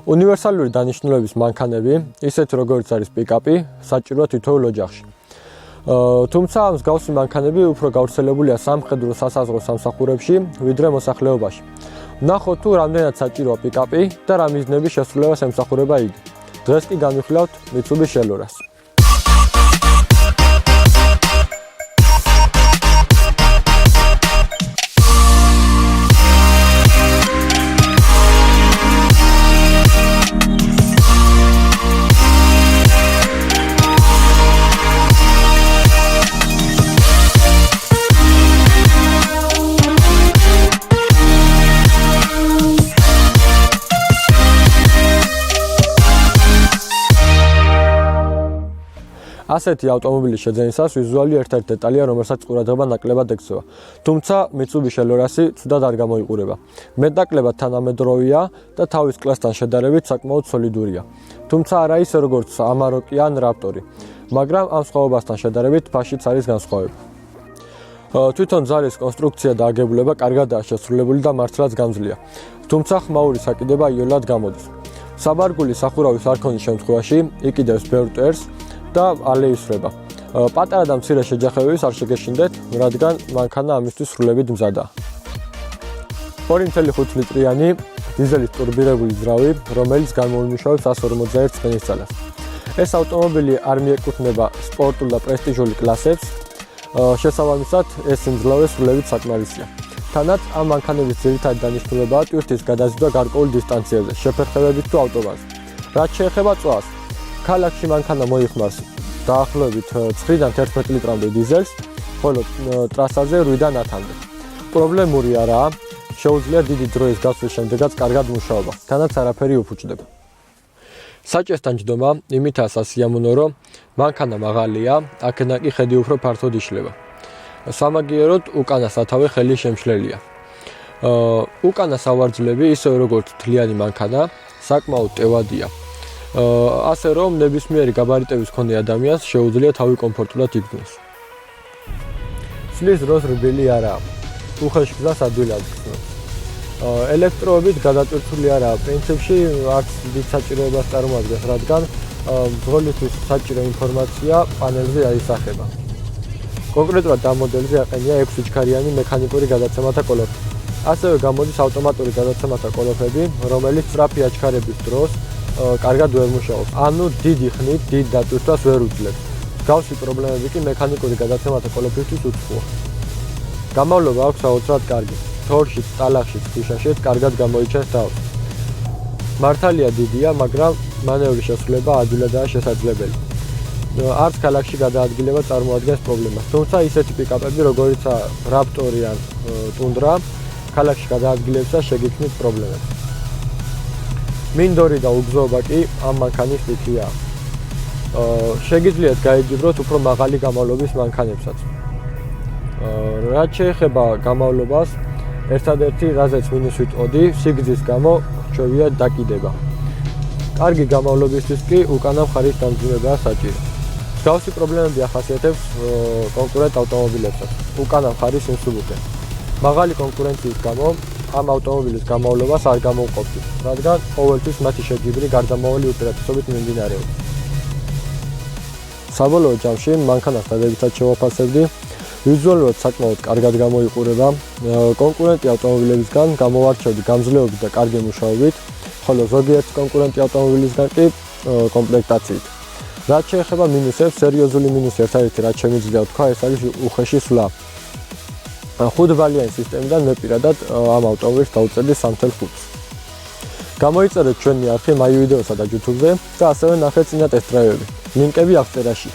უნივერსალური დანიშნულების მანქანები, ისეთ როგორც არის პიკაპი, საჭიროა თითოეულ ოჯახში. თუმცა მსგავსი მანქანები უფრო გავრცელებულია სამხედრო სასაზღვრო სამსახურებში, ვიდრე მოსახლეობაში. ვნახოთ თუ რამდენად საჭიროა პიკაპი და რა მიზნების შესრულებას ემსახურება იგი. დღეს კი განვიხილავთ Mitsubishi Elorას. ასეთი ავტომობილის შეძენისას ვიზუალური ერთ-ერთი დეტალია, რომელსაც ყურადღება ნაკლებად ექცევა. თუმცა Mitsubishi Elorasi ცუდად არ გამოიყურება. მეტნაკლებად თანამედროვეა და თავის კლასთან შედარებით საკმაოდ სოლიდურია. თუმცა არა ისე როგორც Amarok ან Raptor-ი, მაგრამ ამ სხვაობასთან შედარებით ფაშიც არის განსხვავება. თვითონ ძალის კონსტრუქცია და აგებულება კარგადაა შესრულებული და მართლაც გამძლეა. თუმცა ხმაური საკიდება იოლად გამოდის. საბარგული სახურავის არქონის შემთხვევაში იყიდებს ბევრ მტერს და ალეისრება. პატარა და მცირე შეჯახებების არ შეგეშინდეთ, რადგან მანქანა ამისთვის სრულებით მზადაა. 2.5 ლიტრიანი დიზელის ტურბირებული ძრავი, რომელიც გამოიმუშავებს 141 ცხენისწყალს. ეს ავტომობილი არ მიეკუთვნება სპორტულ და პრესტიჟულ კლასებს, შესაბამისად ეს სიმძლავრე სრულებით საკმარისია. თანაც ამ მანქანების ძირითადი დანიშნულებაა ტვირთის გადაზიდვა გარკვეულ დისტანციებზე, შეფერხებებით თუ ავტობანზე. რაც შეეხება წვას, ქალაქში მანქანა მოიხმარს დაახლოებით 9-დან 11 ლიტრამდე დიზელს, ხოლო ტრასაზე 8-დან 10-მდე. პრობლემური არაა, შეუძლია დიდი დროის გასვლის შემდეგაც კარგად მუშაობა, თანაც არაფერი უფუჭდება. საჭესთან ჯდომა იმითაა სასიამოვნო, რომ მანქანა მაღალია, აქედან კი ხედი უფრო ფართოდ იშლება. სამაგიეროდ უკანა სათავე ხელი შემშლელია. უკანა სავარძლები, ისე როგორც თლიანი მანქანა, საკმაოდ ტევადია. ასე რომ ნებისმიერი გაბარიტების მქონე ადამიანს შეუძლია თავი კომფორტულად იგრძნოს. სვლის დროს რბილი არაა. უხეშ გზას ადვილად გრძნობს. ელექტროებით გადატვირთული არაა. პრინციპში არც დიდ საჭიროებას წარმოადგენს, რადგან მძღოლისთვის საჭირო ინფორმაცია პანელზე აისახება. კონკრეტულად ამ მოდელზე აყენია 6 ჩქარიანი მექანიკური გადაცემათა კოლოფი. ასევე გამოდის ავტომატური გადაცემათა კოლოფები, რომელიც სწრაფი აჩქარების დროს კარგად ვერ მუშაობს. ანუ დიდი ხნით დიდ დატვირთვას ვერ უძლებს. მსგავსი პრობლემები კი მექანიკური გადაცემათა კოლოფისთვის უცხოა. გამავლობა აქვს აუცილებლად კარგი. თორშიც, ტალახშიც, ქვიშაშიც კარგად გამოიჩენს თავს. მართალია დიდია, მაგრამ მანევრის შესრულება ადვილადაა შესაძლებელი. არც ქალაქში გადაადგილება წარმოადგენს პრობლემას. თუმცა ისეთი პიკაპები, როგორიცაა Raptor-ი ან Tundra, ქალაქში გადაადგილებისას შეგიქმნის პრობლემებს. მინდორი და უგზოობა კი ამ მანქანის ტიპია. შეგიძლიათ გაიგიბროთ უფრო მაღალი გამავლობის მანქანებსაც. რაც შეეხება გამავლობას, ერთადერთი რაზეც მინუს ვიტყოდი, სიგრძის გამო რჩევია დაკიდება. კარგი გამავლობისთვის კი უკანა მხარის დამძიმებაა საჭირო. მსგავსი პრობლემები ახასიათებს კონკურენტ ავტომობილებსაც, უკანა მხარის ინსულუტე. მაღალი კონკურენციის გამო ამ ავტომობილის გამავლობას არ გამოუყოფს, რადგან ყოველთვის მათი შეგიბრი გარდამავალი უპირატესობით მიმდინარეობს. საბოლოო ჯამში მანქანას დადებითად შევაფასებდი, ვიზუალურად საკმაოდ კარგად გამოიყურება, კონკურენტი ავტომობილებისგან გამოვარჩევდი გამძლეობით და კარგი მუშაობით, ხოლო ზოგიერთი კონკურენტი ავტომობილისგან კი კომპლექტაციით. რაც შეეხება მინუსებს, სერიოზული მინუსი ერთადერთი რაც შემიძლია ვთქვა, ეს არის უხეში სვლა. 5-ბალიანი სისტემიდან მე პირადად ამ ავტომობილს დავუწევდი 3.5-ს. გამოიწერეთ ჩვენი არხი MyVideos-სა და YouTube-ზე და ასევე ნახეთ წინა ტესტ-დრაივები. ლინკები აღწერაში.